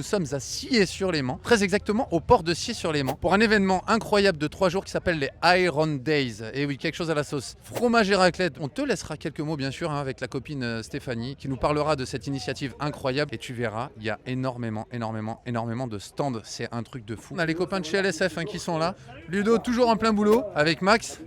sommes à Sillé-sur-Léman, très exactement au port de Sillé-sur-Léman, pour un événement incroyable de 3 jours qui s'appelle les Iron Days. Et oui, quelque chose à la sauce. Fromage et raclette. On te laissera quelques mots bien sûr avec la copine Stéphanie qui nous parlera de cette initiative incroyable. Et tu verras, il y a énormément de stands. C'est un truc de fou. On a les copains de chez LSF qui sont là. Ludo toujours en plein boulot avec Max.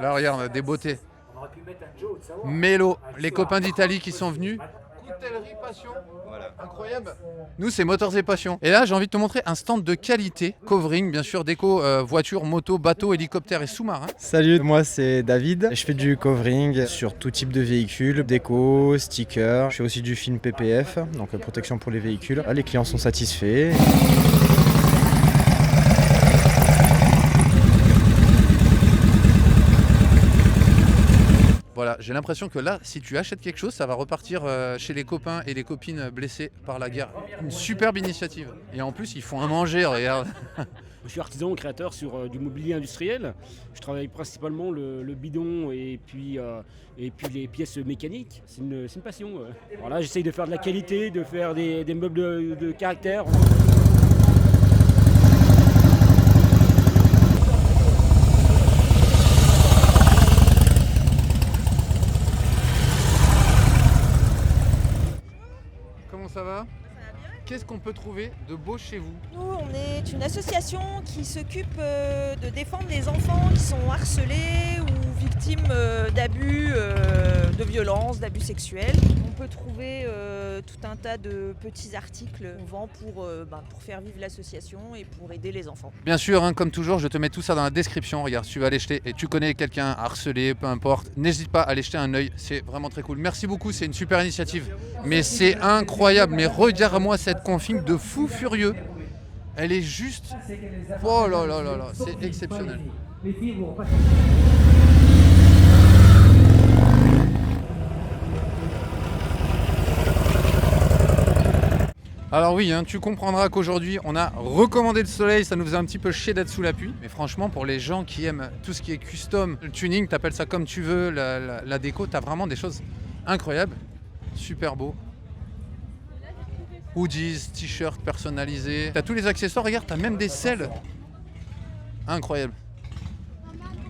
Là regarde, des beautés. Mélo, les copains d'Italie qui sont venus. Coutellerie Passion, voilà. Incroyable. Nous c'est Motors et Passion. Et là j'ai envie de te montrer un stand de qualité, covering bien sûr, déco, voitures, motos, bateaux, hélicoptères et sous-marins. Salut, moi c'est David. Je fais du covering sur tout type de véhicules, déco, stickers. Je fais aussi du film PPF, donc protection pour les véhicules. Les clients sont satisfaits. Voilà, j'ai l'impression que là, si tu achètes quelque chose, ça va repartir chez les copains et les copines blessés par la guerre. Une superbe initiative. Et en plus, ils font à manger, regarde. Je suis artisan créateur sur du mobilier industriel. Je travaille principalement le bidon et puis les pièces mécaniques. C'est une passion. Voilà, j'essaye de faire de la qualité, de faire des meubles de caractère. Ça va ? Qu'est-ce qu'on peut trouver de beau chez vous ? Nous, on est une association qui s'occupe de défendre les enfants qui sont harcelés ou victimes d'abus, de violences, d'abus sexuels. On peut trouver tout un tas de petits articles qu'on vend pour faire vivre l'association et pour aider les enfants. Bien sûr, comme toujours, je te mets tout ça dans la description. Regarde, si tu vas aller jeter et tu connais quelqu'un harcelé, peu importe, n'hésite pas à aller jeter un œil. C'est vraiment très cool. Merci beaucoup, c'est une super initiative. Mais c'est incroyable. Mais regarde-moi cette config de fou furieux. Elle est juste... Oh là là là là, c'est exceptionnel. Alors oui, tu comprendras qu'aujourd'hui on a recommandé le soleil, ça nous faisait un petit peu chier d'être sous la pluie. Mais franchement, pour les gens qui aiment tout ce qui est custom, le tuning, t'appelles ça comme tu veux, la déco, t'as vraiment des choses incroyables. Super beau. Hoodies, t-shirts personnalisés. T'as tous les accessoires, regarde, t'as même des selles. Incroyable.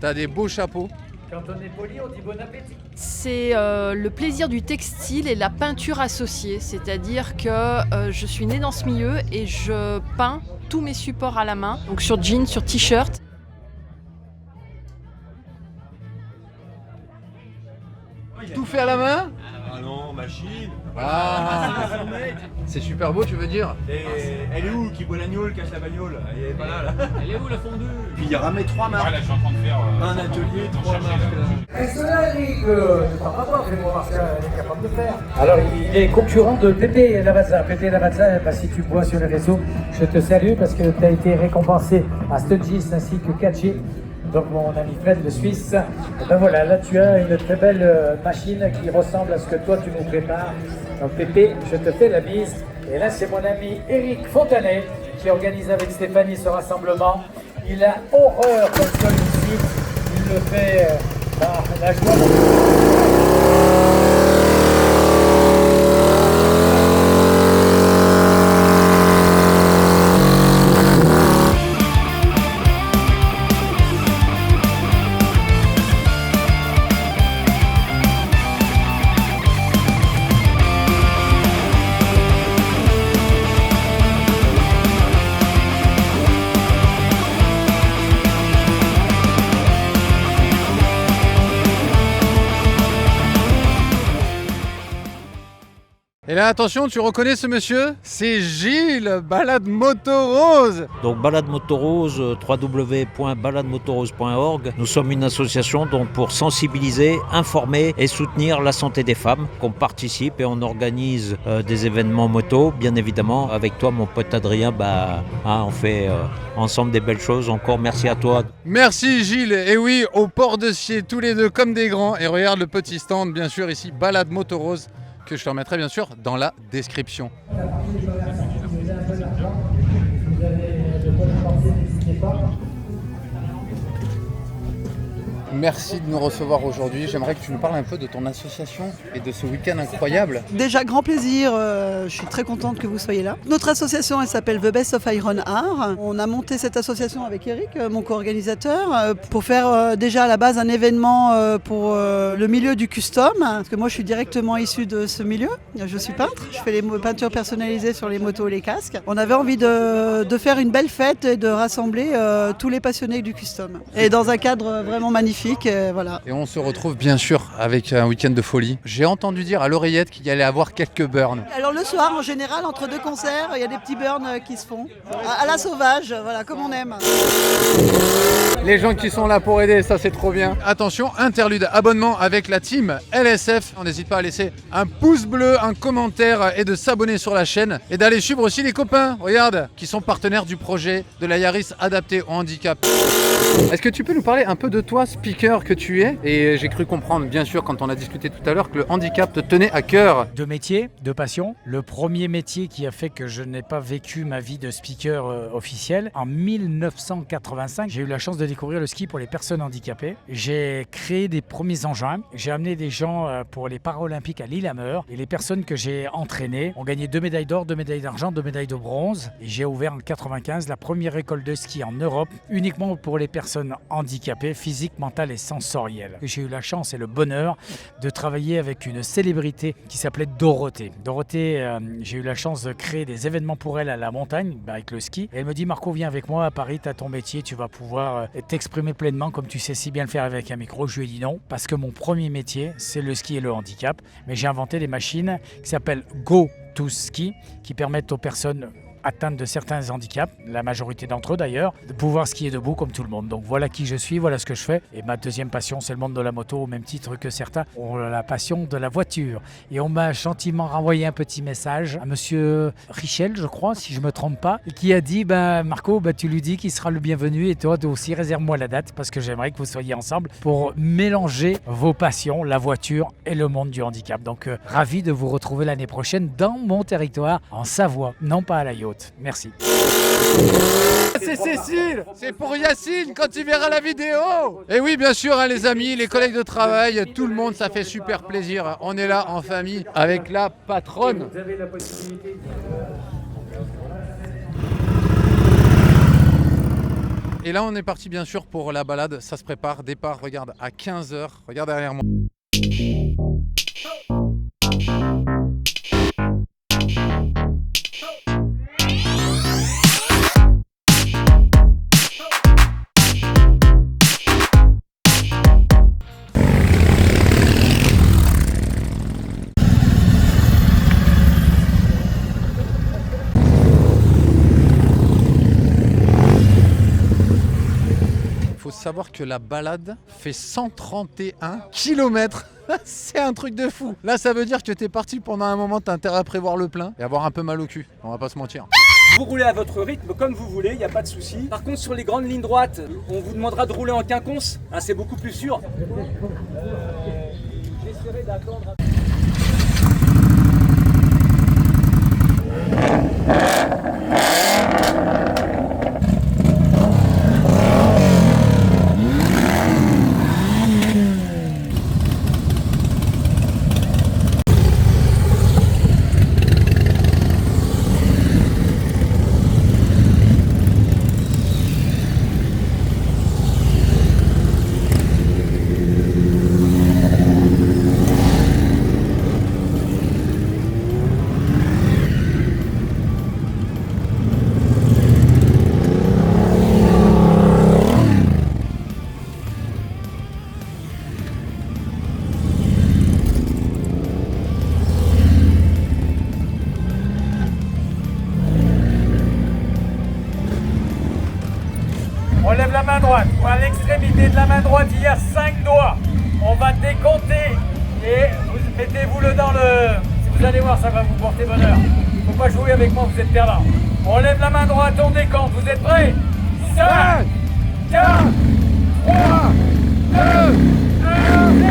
T'as des beaux chapeaux. Quand on est poli, on dit bon appétit. C'est le plaisir du textile et la peinture associée. C'est-à-dire que je suis née dans ce milieu et je peins tous mes supports à la main. Donc sur jeans, sur t-shirt. Tout fait à la main ? Ah non, machine. Ah, c'est super beau, tu veux dire ? Et elle est où qui boit l'agneau, cache la bagnole? Elle est pas là, là. Elle est où la fondue? Puis il y aura mes 3 marques. Ouais, là, je suis en train de faire un atelier, 3 marques. Et cela, Eric, ne crois pas voir, mais voir ce qu'elle est capable de faire. Alors, il est concurrent de Pépé Lavazza. Pépé Lavazza, si tu vois sur les réseaux, je te salue parce que tu as été récompensé à Studgis ainsi que Catchy. Donc mon ami Fred, le Suisse, ben voilà, là tu as une très belle machine qui ressemble à ce que toi tu nous prépares. Donc Pépé, je te fais la bise. Et là c'est mon ami Eric Fontanet qui organise avec Stéphanie ce rassemblement. Il a horreur qu'on soit ici, il le fait par la joie. Et là, attention, tu reconnais ce monsieur? C'est Gilles, Balade Moto Rose. Donc Balade Moto Rose, www.balademotorose.org. Nous sommes une association donc pour sensibiliser, informer et soutenir la santé des femmes. On participe et on organise des événements moto, bien évidemment. Avec toi, mon pote Adrien, on fait ensemble des belles choses. Encore merci à toi. Merci Gilles. Et oui, au port de Sillé, tous les deux comme des grands. Et regarde le petit stand, bien sûr, ici, Balade Moto Rose, que je te remettrai bien sûr dans la description. merci de nous recevoir aujourd'hui. J'aimerais que tu nous parles un peu de ton association et de ce week-end incroyable. Déjà, grand plaisir, je suis très contente que vous soyez là. Notre association, elle s'appelle The Best of Iron Art. On a monté cette association avec Eric, mon co-organisateur, pour faire déjà à la base un événement pour le milieu du custom, parce que moi je suis directement issu de ce milieu. Je suis peintre, je fais les peintures personnalisées sur les motos et les casques. On avait envie de faire une belle fête et de rassembler tous les passionnés du custom. Et dans un cadre vraiment magnifique, voilà. Et on se retrouve bien sûr avec un week-end de folie. J'ai entendu dire à l'oreillette qu'il y allait avoir quelques burns. Alors le soir, en général, entre deux concerts, il y a des petits burns qui se font. À la sauvage, voilà, comme on aime. Les gens qui sont là pour aider, ça c'est trop bien. Attention, interlude, abonnement avec la team LSF. On n'hésite pas à laisser un pouce bleu, un commentaire et de s'abonner sur la chaîne. Et d'aller suivre aussi les copains, regarde, qui sont partenaires du projet de la Yaris adaptée au handicap. Est-ce que tu peux nous parler un peu de toi, speaker que tu es? Et j'ai cru comprendre, bien sûr, quand on a discuté tout à l'heure, que le handicap te tenait à cœur. De métier, de passion. Le premier métier qui a fait que je n'ai pas vécu ma vie de speaker officiel, en 1985, j'ai eu la chance de découvrir le ski pour les personnes handicapées. J'ai créé des premiers engins. J'ai amené des gens pour les Paralympiques à Lillehammer. Et les personnes que j'ai entraînées ont gagné 2 médailles d'or, 2 médailles d'argent, 2 médailles de bronze. Et j'ai ouvert en 1995 la première école de ski en Europe, uniquement pour les personnes handicapées, physiques, mentales et sensorielles. J'ai eu la chance et le bonheur de travailler avec une célébrité qui s'appelait Dorothée. Dorothée, j'ai eu la chance de créer des événements pour elle à la montagne, avec le ski. Et elle me dit, Marco, viens avec moi à Paris, tu as ton métier, tu vas pouvoir t'exprimer pleinement comme tu sais si bien le faire avec un micro. Je lui ai dit non, parce que mon premier métier, c'est le ski et le handicap. Mais j'ai inventé des machines qui s'appellent Go to Ski, qui permettent aux personnes atteintes de certains handicaps, la majorité d'entre eux d'ailleurs, de pouvoir skier debout comme tout le monde. Donc voilà qui je suis, voilà ce que je fais. Et ma deuxième passion, c'est le monde de la moto, au même titre que certains ont la passion de la voiture. Et on m'a gentiment renvoyé un petit message à monsieur Richel, je crois, si je ne me trompe pas, qui a dit, Marco, tu lui dis qu'il sera le bienvenu et toi aussi, réserve-moi la date parce que j'aimerais que vous soyez ensemble pour mélanger vos passions, la voiture et le monde du handicap. Donc ravi de vous retrouver l'année prochaine dans mon territoire, en Savoie, non pas à la Yacht. Merci. C'est Cécile, c'est pour Yacine quand tu verras la vidéo. Et oui, bien sûr, les amis, les collègues de travail, tout le monde, ça fait super plaisir. On est là en famille avec la patronne. Et là, on est parti bien sûr pour la balade. Ça se prépare. Départ, regarde, à 15h. Regarde derrière moi. Savoir que la balade fait 131 km. C'est un truc de fou. Là, ça veut dire que t'es parti pendant un moment, t'as intérêt à prévoir le plein et avoir un peu mal au cul. On va pas se mentir. Vous roulez à votre rythme comme vous voulez, il n'y a pas de souci. Par contre, sur les grandes lignes droites, on vous demandera de rouler en quinconce. C'est beaucoup plus sûr. J'essaierai d'attendre. On lève la main droite. À l'extrémité de la main droite, il y a 5 doigts. On va décompter et mettez-vous-le dans le... Si vous allez voir, ça va vous porter bonheur. Il ne faut pas jouer avec moi, vous êtes perdant. On lève la main droite, on décompte. Vous êtes prêts? 5, 4, 3, 2, 1,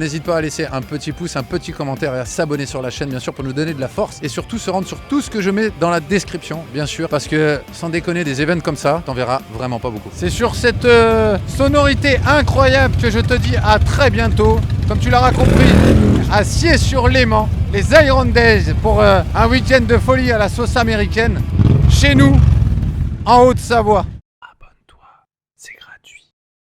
n'hésite pas à laisser un petit pouce, un petit commentaire et à s'abonner sur la chaîne bien sûr pour nous donner de la force et surtout se rendre sur tout ce que je mets dans la description bien sûr parce que sans déconner des événements comme ça, t'en verras vraiment pas beaucoup. C'est sur cette sonorité incroyable que je te dis à très bientôt. Comme tu l'auras compris, à Siey-sur-Léman, les Iron Days pour un week-end de folie à la sauce américaine chez nous en Haute-Savoie.